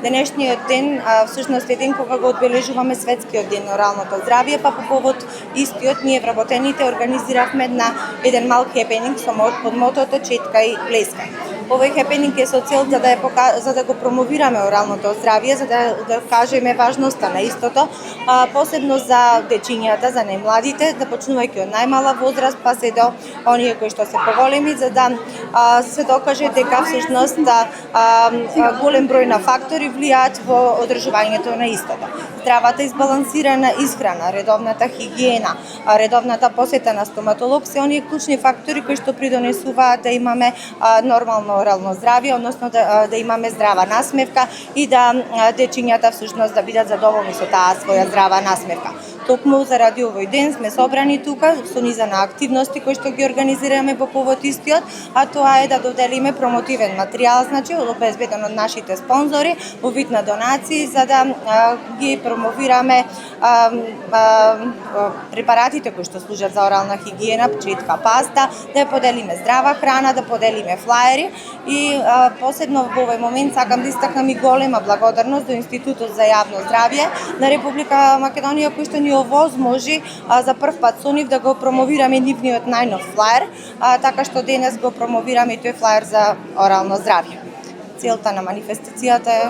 Денешниот ден всушност е ден кога го одбележуваме светскиот ден на оралното здравје, па по повод истиот ние вработените организиравме еден мал хепенинг со под мотото "Четкај, плескај". Овој хепенинг е со цел за да го промовираме оралното здравје, за да кажеме важноста на истото, посебно за дечињата, за најмладите, почнувајќи од најмала возраст па се до оние кои што се поголеми, за да се докаже дека всушност голем број на фактори влијаат во одржувањето на истото. Здравата избалансирана исхрана, редовната хигиена, редовната посета на стоматолог се оние клучни фактори кои што придонесуваат да имаме нормално орално здравје, односно да имаме здрава насмевка и да дечињата всушност да бидат задоволни со таа своја здрава насмевка. Токму заради овој ден сме собрани тука со низа на активности кои што ги организираме по повод истиот, а тоа е да доделиме промотивен материјал, значи обезбеден од нашите спонзори во вид на донации, за да ги промовираме препаратите кои што служат за орална хигиена, четка, паста, да ја поделиме здрава храна, да поделиме флаери и посебно во овој момент сакам да истакнам и голема благодарност до Институтот за јавно здравје на Република Македонија кој што ни овозможи за прв пат со нив да го промовираме нивниот најнов флаер, така што денес го промовираме и тој флаер за орално здравје. Целта на манифестацијата е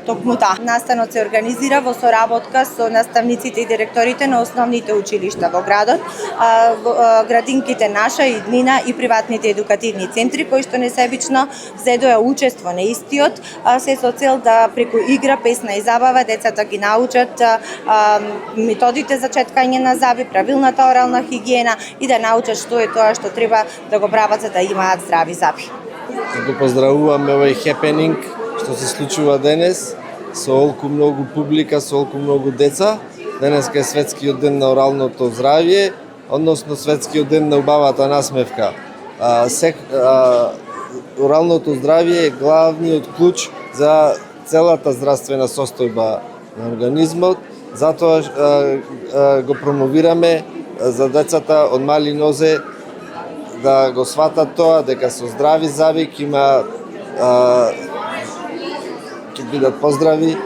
токму таа. Настанот се организира во соработка со наставниците и директорите на основните училишта во градот, градинките Наша и Днина и приватните едукативни центри кои што несебично зедоа учество на истиот, се со цел да преку игра, песна и забава децата ги научат методите за четкање на заби, правилната орална хигиена и да научат што е тоа што треба да го прават за да имаат здрави заби. Го поздравуваме овој хепенинг што се случува денес, со олку многу публика, со олку многу деца. Денеска е светскиот ден на оралното здравје, односно светскиот ден на убавата насмевка. Оралното здравје е главниот клуч за целата здравствена состојба на организмот, затоа го промовираме за децата од мали нозе да го сватат тоа, дека со здрави заби ќе бидат поздрави